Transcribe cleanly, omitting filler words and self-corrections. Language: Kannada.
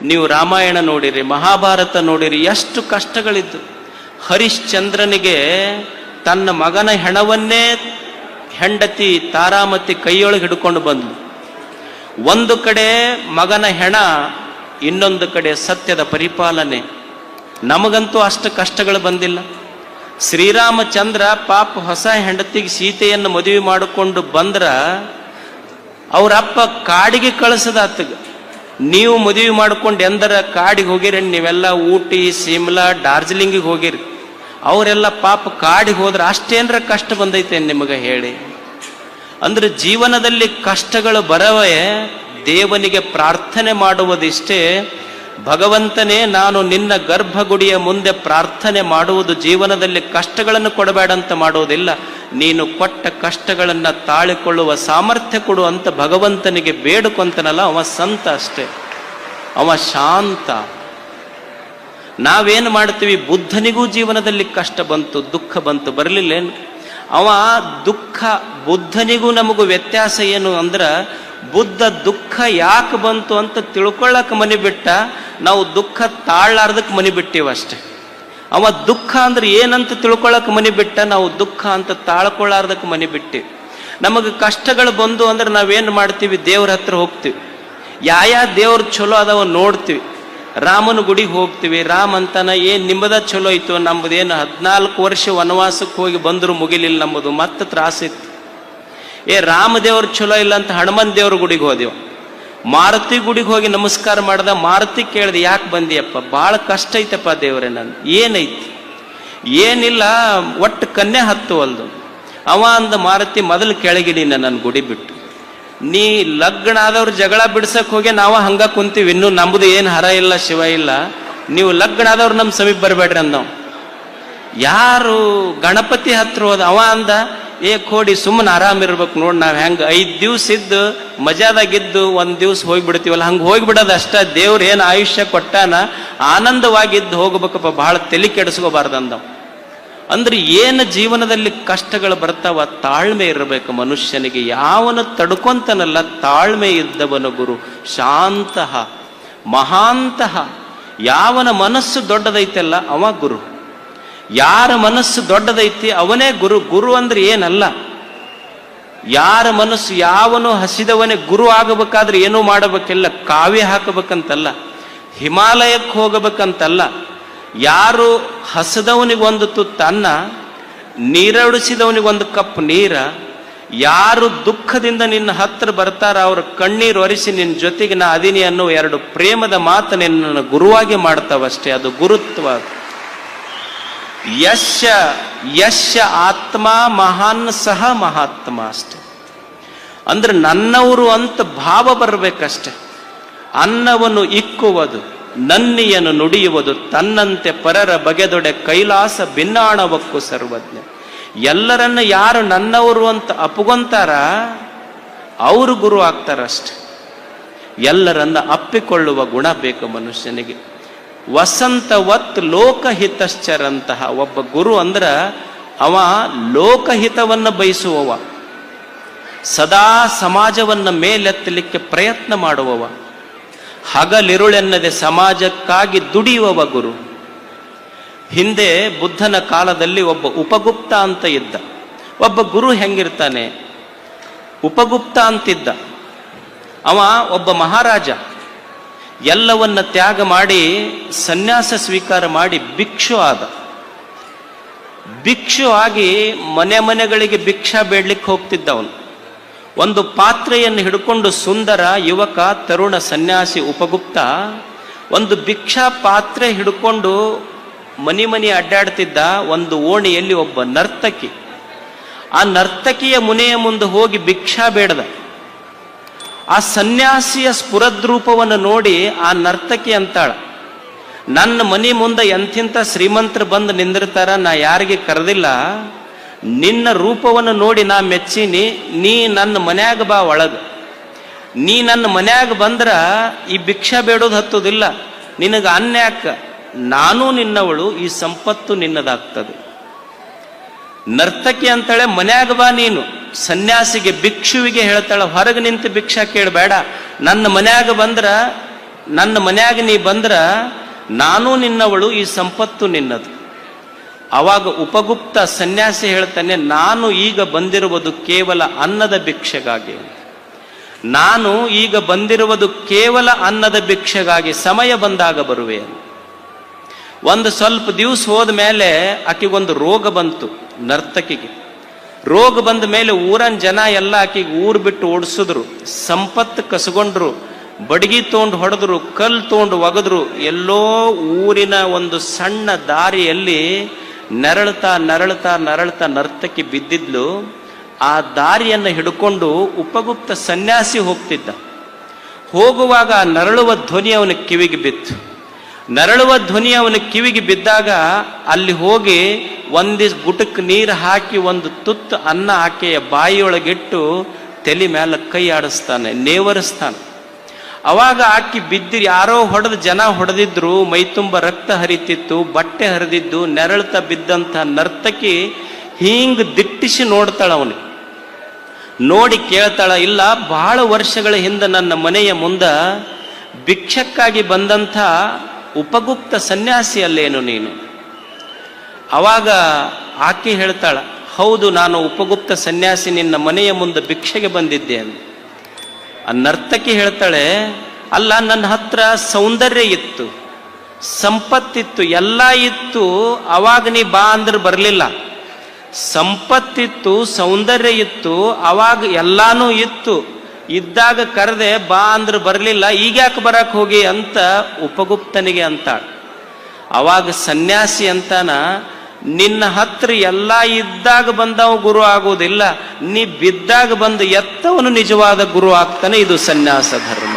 ನೀವು ರಾಮಾಯಣ ನೋಡಿರಿ, ಮಹಾಭಾರತ ನೋಡಿರಿ, ಎಷ್ಟು ಕಷ್ಟಗಳಿದ್ದು. ಹರಿಶ್ಚಂದ್ರನಿಗೆ ತನ್ನ ಮಗನ ಹೆಣವನ್ನೇ ಹೆಂಡತಿ ತಾರಾಮತಿ ಕೈಯೊಳಗೆ ಹಿಡ್ಕೊಂಡು ಬಂದ್ಲು. ಒಂದು ಕಡೆ ಮಗನ ಹೆಣ, ಇನ್ನೊಂದು ಕಡೆ ಸತ್ಯದ ಪರಿಪಾಲನೆ. ನಮಗಂತೂ ಅಷ್ಟು ಕಷ್ಟಗಳು ಬಂದಿಲ್ಲ. ಶ್ರೀರಾಮಚಂದ್ರ ಪಾಪ ಹೊಸ ಹೆಂಡತಿಗೆ ಸೀತೆಯನ್ನು ಮದುವೆ ಮಾಡಿಕೊಂಡು ಬಂದ್ರ ಅವರಪ್ಪ ಕಾಡಿಗೆ ಕಳಿಸದಾತಗ. ನೀವು ಮದುವೆ ಮಾಡ್ಕೊಂಡು ಎಂದರ ಕಾಡಿಗೆ ಹೋಗಿರಿ, ನೀವೆಲ್ಲ ಊಟಿ, ಸಿಮ್ಲಾ, ಡಾರ್ಜಿಲಿಂಗಿಗೆ ಹೋಗಿರಿ. ಅವರೆಲ್ಲ ಪಾಪ ಕಾಡಿಗೆ ಹೋದ್ರೆ ಅಷ್ಟೇನ್ರ ಕಷ್ಟ ಬಂದೈತೆ ನಿಮಗೆ ಹೇಳಿ. ಅಂದ್ರೆ ಜೀವನದಲ್ಲಿ ಕಷ್ಟಗಳು ಬರವೇ ದೇವನಿಗೆ ಪ್ರಾರ್ಥನೆ ಮಾಡುವುದಿಷ್ಟೇ. ಭಗವಂತನೇ, ನಾನು ನಿನ್ನ ಗರ್ಭಗುಡಿಯ ಮುಂದೆ ಪ್ರಾರ್ಥನೆ ಮಾಡುವುದು ಜೀವನದಲ್ಲಿ ಕಷ್ಟಗಳನ್ನು ಕೊಡಬೇಡ ಅಂತ ಮಾಡುವುದಿಲ್ಲ, ನೀನು ಕೊಟ್ಟ ಕಷ್ಟಗಳನ್ನು ತಾಳಿಕೊಳ್ಳುವ ಸಾಮರ್ಥ್ಯ ಕೊಡು ಅಂತ ಭಗವಂತನಿಗೆ ಬೇಡುಕೊಂತನಲ್ಲ, ಅವ ಸಂತ ಅಷ್ಟೇ, ಅವ ಶಾಂತ. ನಾವೇನು ಮಾಡ್ತೀವಿ, ಬುದ್ಧನಿಗೂ ಜೀವನದಲ್ಲಿ ಕಷ್ಟ ಬಂತು, ದುಃಖ ಬಂತು, ಬರಲಿಲ್ಲೇನು? ಅವ ದುಃಖ, ಬುದ್ಧನಿಗೂ ನಮಗೂ ವ್ಯತ್ಯಾಸ ಏನು ಅಂದ್ರೆ, ಬುದ್ಧ ದುಃಖ ಯಾಕೆ ಬಂತು ಅಂತ ತಿಳ್ಕೊಳ್ಳಕ್ಕೆ ಮನೆ ಬಿಟ್ಟ, ನಾವು ದುಃಖ ತಾಳಾರ್ದಕ್ಕೆ ಮನೆ ಬಿಟ್ಟಿವ ಅಷ್ಟೆ. ಅವ ದುಃಖ ಅಂದ್ರೆ ಏನಂತ ತಿಳ್ಕೊಳ್ಳಕ್ಕೆ ಮನೆ ಬಿಟ್ಟ, ನಾವು ದುಃಖ ಅಂತ ತಾಳ್ಕೊಳ್ಳಾರ್ದಕ್ಕೆ ಮನೆ ಬಿಟ್ಟಿವಿ. ನಮಗೆ ಕಷ್ಟಗಳು ಬಂದು ಅಂದ್ರೆ ನಾವೇನು ಮಾಡ್ತೀವಿ, ದೇವ್ರ ಹತ್ರ ಹೋಗ್ತೀವಿ. ಯಾವ ದೇವ್ರ ಚಲೋ ಅದಾವ ನೋಡ್ತೀವಿ. ರಾಮನ ಗುಡಿಗೆ ಹೋಗ್ತೀವಿ. ರಾಮ ಅಂತಾನ, ಏನ್ ನಿಮ್ಮದ ಚಲೋ ಇತ್ತು, ನಮ್ಮದೇನು 14 ವರ್ಷ ವನವಾಸಕ್ಕೆ ಹೋಗಿ ಬಂದ್ರು ಮುಗಿಲಿಲ್ಲ, ನಮ್ಮದು ಮತ್ತೆ ತ್ರಾಸಿತ್ತು. ರಾಮದೇವ್ರ ಚಲೋ ಇಲ್ಲ ಅಂತ ಹನುಮನ್ ದೇವ್ರ ಗುಡಿಗೆ ಹೋದೆವು. ಮಾರುತಿ ಗುಡಿಗೆ ಹೋಗಿ ನಮಸ್ಕಾರ ಮಾಡ್ದ. ಮಾರುತಿ ಕೇಳ್ದೆ, ಯಾಕೆ ಬಂದಿಯಪ್ಪ? ಭಾಳ ಕಷ್ಟ ಐತಪ್ಪ ದೇವ್ರೆ, ನಾನು. ಏನೈತಿ? ಏನಿಲ್ಲ, ಒಟ್ಟು ಕನ್ಯೆ ಹತ್ತುವಲ್ದು. ಅವ ಅಂದ, ಮಾರುತಿ ಮೊದಲು ಕೆಳಗಿಡಿ ನನ್ನ ಗುಡಿ ಬಿಟ್ಟು. ನೀ ಲಗ್ನ ಆದವ್ರು ಜಗಳ ಬಿಡ್ಸಕ್ ಹೋಗಿ ನಾವು ಹಂಗ ಕುಂತೀವಿ, ಇನ್ನು ನಮ್ದು ಏನು ಹರ ಇಲ್ಲ, ಶಿವ ಇಲ್ಲ. ನೀವು ಲಗ್ನ ಆದವ್ರು ನಮ್ಮ ಸಮೀಪ ಬರಬೇಡ್ರಿ ಅಂದವ್. ಯಾರು ಗಣಪತಿ ಹತ್ರ ಹೋದ. ಅವ ಅಂದ, ಕೋಡಿ ಸುಮ್ಮನೆ ಆರಾಮಿರ್ಬೇಕು ನೋಡಿ, ನಾವು ಹೆಂಗೆ 5 ದಿವ್ಸ ಇದ್ದು ಮಜಾದಾಗಿದ್ದು 1 ದಿವ್ಸ ಹೋಗ್ಬಿಡ್ತೀವಲ್ಲ, ಹಂಗೆ ಹೋಗ್ಬಿಡೋದು ಅಷ್ಟ. ದೇವ್ರು ಏನು ಆಯುಷ್ಯ ಕೊಟ್ಟಾನ, ಆನಂದವಾಗಿದ್ದು ಹೋಗ್ಬೇಕಪ್ಪ, ಬಹಳ ತಲೆ ಕೆಡಿಸ್ಕೋಬಾರ್ದಂದವ್. ಅಂದ್ರೆ ಏನು ಜೀವನದಲ್ಲಿ ಕಷ್ಟಗಳು ಬರ್ತಾವ, ತಾಳ್ಮೆ ಇರಬೇಕು ಮನುಷ್ಯನಿಗೆ. ಯಾವನು ತಡ್ಕೊಂತನಲ್ಲ, ತಾಳ್ಮೆ ಇದ್ದವನು ಗುರು. ಶಾಂತಃ ಮಹಾಂತಃ. ಯಾವನ ಮನಸ್ಸು ದೊಡ್ಡದೈತಲ್ಲ ಅವ ಗುರು. ಯಾರ ಮನಸ್ಸು ದೊಡ್ಡದೈತಿ ಅವನೇ ಗುರು. ಗುರು ಅಂದ್ರೆ ಏನಲ್ಲ, ಯಾರ ಮನಸ್ಸು, ಯಾವನು ಹಸಿದವನೇ ಗುರು ಆಗಬೇಕಾದ್ರೆ ಏನೂ ಮಾಡಬೇಕಿಲ್ಲ, ಕಾವ್ಯ ಹಾಕಬೇಕಂತಲ್ಲ, ಹಿಮಾಲಯಕ್ಕೆ ಹೋಗಬೇಕಂತಲ್ಲ. ಯಾರು ಹಸದವನಿಗೊಂದು ತುತ್ತನ್ನ, ನೀರಡಿಸಿದವನಿಗೊಂದು ಕಪ್ ನೀರ, ಯಾರು ದುಃಖದಿಂದ ನಿನ್ನ ಹತ್ರ ಬರ್ತಾರ ಅವ್ರ ಕಣ್ಣೀರು ಒರೆಸಿ ನಿನ್ನ ಜೊತೆಗೆ ನಾ ಅದೀನಿ ಅನ್ನೋ 2 ಪ್ರೇಮದ ಮಾತು ನಿನ್ನನ್ನು ಗುರುವಾಗಿ ಮಾಡ್ತಾವಷ್ಟೇ. ಅದು ಗುರುತ್ವ. ಯಶ ಆತ್ಮ ಮಹಾನ್ ಸಹ ಮಹಾತ್ಮ ಅಷ್ಟೆ. ಅಂದ್ರೆ ನನ್ನವರು ಅಂತ ಭಾವ ಬರಬೇಕಷ್ಟೆ. ಅನ್ನವನ್ನು ಇಕ್ಕುವುದು, ನನ್ನಿಯನ್ನು ನುಡಿಯುವುದು, ತನ್ನಂತೆ ಪರರ ಬಗೆದೊಡೆ ಕೈಲಾಸ ಭಿನ್ನಾಣವಕ್ಕೂ ಸರ್ವಜ್ಞ. ಎಲ್ಲರನ್ನ ಯಾರು ನನ್ನವರು ಅಂತ ಅಪ್ಪುಗೊಂತಾರ ಅವರು ಗುರು ಆಗ್ತಾರಷ್ಟೆ. ಎಲ್ಲರನ್ನ ಅಪ್ಪಿಕೊಳ್ಳುವ ಗುಣ ಬೇಕು ಮನುಷ್ಯನಿಗೆ. ವಸಂತವತ್ ಲೋಕಹಿತಶ್ಚರಂತಹ ಒಬ್ಬ ಗುರು ಅಂದ್ರ ಅವ ಲೋಕಹಿತವನ್ನ ಬಯಸುವವ, ಸದಾ ಸಮಾಜವನ್ನ ಮೇಲೆತ್ತಲಿಕ್ಕೆ ಪ್ರಯತ್ನ ಮಾಡುವವ, ಹಗಲಿರುಳೆನ್ನದೆ ಸಮಾಜಕ್ಕಾಗಿ ದುಡಿಯುವವ ಗುರು. ಹಿಂದೆ ಬುದ್ಧನ ಕಾಲದಲ್ಲಿ ಒಬ್ಬ ಉಪಗುಪ್ತ ಅಂತ ಇದ್ದ. ಒಬ್ಬ ಗುರು ಹೆಂಗಿರ್ತಾನೆ, ಉಪಗುಪ್ತ ಅಂತಿದ್ದ. ಅವ ಒಬ್ಬ ಮಹಾರಾಜ. ಎಲ್ಲವನ್ನ ತ್ಯಾಗ ಮಾಡಿ ಸನ್ಯಾಸ ಸ್ವೀಕಾರ ಮಾಡಿ ಭಿಕ್ಷು ಆದ. ಭಿಕ್ಷು ಆಗಿ ಮನೆ ಮನೆಗಳಿಗೆ ಭಿಕ್ಷಾ ಬೇಡ್ಲಿಕ್ಕೆ ಹೋಗ್ತಿದ್ದ ಅವನು. ಒಂದು ಪಾತ್ರೆಯನ್ನು ಹಿಡ್ಕೊಂಡು ಸುಂದರ ಯುವಕ ತರುಣ ಸನ್ಯಾಸಿ ಉಪಗುಪ್ತ ಒಂದು ಭಿಕ್ಷಾ ಪಾತ್ರೆ ಹಿಡ್ಕೊಂಡು ಮನಿ ಅಡ್ಡಾಡ್ತಿದ್ದ. ಒಂದು ಓಣಿಯಲ್ಲಿ ಒಬ್ಬ ನರ್ತಕಿ, ಆ ನರ್ತಕಿಯ ಮುನೆಯ ಮುಂದೆ ಹೋಗಿ ಭಿಕ್ಷಾ ಬೇಡದ. ಆ ಸನ್ಯಾಸಿಯ ಸ್ಫುರದ್ರೂಪವನ್ನು ನೋಡಿ ಆ ನರ್ತಕಿ ಅಂತಾಳ, ನನ್ನ ಮನೆ ಮುಂದೆ ಎಂಥಿಂಥ ಶ್ರೀಮಂತರು ಬಂದು ನಿಂದಿರ್ತಾರ, ನಾ ಯಾರಿಗೆ ಕರೆದಿಲ್ಲ, ನಿನ್ನ ರೂಪವನ್ನು ನೋಡಿ ನಾ ಮೆಚ್ಚೀನಿ, ನೀ ನನ್ನ ಮನ್ಯಾಗ ಬಾ ಒಳಗ. ನೀ ನನ್ನ ಮನ್ಯಾಗ ಬಂದ್ರ ಈ ಭಿಕ್ಷಾ ಬೇಡೋದು ಹತ್ತೋದಿಲ್ಲ, ನಿನಗೆ ಅನ್ಯಾಕ, ನಾನೂ ನಿನ್ನವಳು, ಈ ಸಂಪತ್ತು ನಿನ್ನದಾಗ್ತದೆ. ನರ್ತಕಿ ಅಂತಾಳೆ, ಮನ್ಯಾಗ ಬಾ ನೀನು. ಸನ್ಯಾಸಿಗೆ ಭಿಕ್ಷುವಿಗೆ ಹೇಳ್ತಾಳೆ, ಹೊರಗೆ ನಿಂತು ಭಿಕ್ಷಾ ಕೇಳಬೇಡ, ನನ್ನ ಮನ್ಯಾಗ ಬಂದ್ರ ನನ್ನ ಮನ್ಯಾಗ ನೀ ಬಂದ್ರ ನಾನು ನಿನ್ನವಳು, ಈ ಸಂಪತ್ತು ನಿನ್ನದು. ಅವಾಗ ಉಪಗುಪ್ತ ಸನ್ಯಾಸಿ ಹೇಳ್ತಾನೆ, ನಾನು ಈಗ ಬಂದಿರುವುದು ಕೇವಲ ಅನ್ನದ ಭಿಕ್ಷೆಗಾಗಿ, ನಾನು ಈಗ ಬಂದಿರುವುದು ಕೇವಲ ಅನ್ನದ ಭಿಕ್ಷೆಗಾಗಿ, ಸಮಯ ಬಂದಾಗ ಬರುವೆ. ಒಂದು ಸ್ವಲ್ಪ ದಿವಸ ಹೋದ ಮೇಲೆ ಆಕೆಗೊಂದು ರೋಗ ಬಂತು, ನರ್ತಕಿಗೆ. ರೋಗ ಬಂದ ಮೇಲೆ ಊರನ್ ಜನ ಎಲ್ಲ ಆಕೆಗೆ ಊರು ಬಿಟ್ಟು ಓಡಿಸಿದ್ರು, ಸಂಪತ್ತು ಕಸಗೊಂಡ್ರು, ಬಡಗಿ ತೊಗೊಂಡು ಹೊಡೆದ್ರು, ಕಲ್ಲು ತೊಗೊಂಡು ಒಗದ್ರು. ಎಲ್ಲೋ ಊರಿನ ಒಂದು ಸಣ್ಣ ದಾರಿಯಲ್ಲಿ ನರಳ್ತಾ ನರಳ್ತಾ ನರಳ್ತಾ ನರ್ತಕಿ ಬಿದ್ದಿದ್ಲು. ಆ ದಾರಿಯನ್ನು ಹಿಡ್ಕೊಂಡು ಉಪಗುಪ್ತ ಸನ್ಯಾಸಿ ಹೋಗ್ತಿದ್ದ. ಹೋಗುವಾಗ ನರಳುವ ಧ್ವನಿ ಅವನ ಕಿವಿಗೆ ಬಿತ್ತು. ನರಳುವ ಧ್ವನಿ ಅವನ ಕಿವಿಗೆ ಬಿದ್ದಾಗ ಅಲ್ಲಿ ಹೋಗಿ ಒಂದಿಸ್ ಗುಟಕ್ ನೀರು ಹಾಕಿ ಒಂದು ತುತ್ತು ಅನ್ನ ಆಕೆಯ ಬಾಯಿಯೊಳಗಿಟ್ಟು ತಲೆ ಮೇಲೆ ಕೈ ಆಡಿಸ್ತಾನೆ, ನೇವರಿಸ್ತಾನೆ. ಅವಾಗ ಆಕಿ ಬಿದ್ದಿರಿ, ಯಾರೋ ಹೊಡೆದ ಜನ ಹೊಡೆದಿದ್ರು, ಮೈತುಂಬ ರಕ್ತ ಹರಿತಿತ್ತು, ಬಟ್ಟೆ ಹರಿದಿದ್ದು, ನೆರಳ್ತಾ ಬಿದ್ದಂಥ ನರ್ತಕಿ ಹಿಂಗ್ ದಿಟ್ಟಿಸಿ ನೋಡ್ತಾಳ. ಅವನಿಗೆ ನೋಡಿ ಕೇಳ್ತಾಳ, ಇಲ್ಲ ಬಹಳ ವರ್ಷಗಳ ಹಿಂದೆ ನನ್ನ ಮನೆಯ ಮುಂದ ಭಿಕ್ಷಕ್ಕಾಗಿ ಬಂದಂಥ ಉಪಗುಪ್ತ ಸನ್ಯಾಸಿ ಅಲ್ಲೇನು ನೀನು? ಅವಾಗ ಆಕೆ ಹೇಳ್ತಾಳ, ಹೌದು, ನಾನು ಉಪಗುಪ್ತ ಸನ್ಯಾಸಿ, ನಿನ್ನ ಮನೆಯ ಮುಂದೆ ಭಿಕ್ಷೆಗೆ ಬಂದಿದ್ದೆ ಅಂತ. ಆ ನರ್ತಕಿ ಹೇಳ್ತಾಳೆ, ಅಲ್ಲ, ನನ್ನ ಹತ್ರ ಸೌಂದರ್ಯ ಇತ್ತು, ಸಂಪತ್ತಿತ್ತು, ಎಲ್ಲ ಇತ್ತು, ಅವಾಗ ನೀ ಬಾ ಅಂದ್ರೆ ಬರಲಿಲ್ಲ. ಸಂಪತ್ತಿತ್ತು, ಸೌಂದರ್ಯ ಇತ್ತು, ಅವಾಗ ಎಲ್ಲಾನು ಇತ್ತು, ಇದ್ದಾಗ ಕರೆದೆ ಬಾ ಅಂದ್ರೆ ಬರಲಿಲ್ಲ, ಈಗ್ಯಾಕೆ ಬರಕ್ ಹೋಗಿ ಅಂತ ಉಪಗುಪ್ತನಿಗೆ ಅಂತಾಳ. ಅವಾಗ ಸನ್ಯಾಸಿ ಅಂತಾನ, ನಿನ್ನ ಹತ್ರ ಎಲ್ಲ ಇದ್ದಾಗ ಬಂದವ ಗುರು ಆಗುವುದಿಲ್ಲ, ನೀ ಬಿದ್ದಾಗ ಬಂದು ಎತ್ತವನು ನಿಜವಾದ ಗುರು ಆಗ್ತಾನೆ. ಇದು ಸನ್ಯಾಸ ಧರ್ಮ.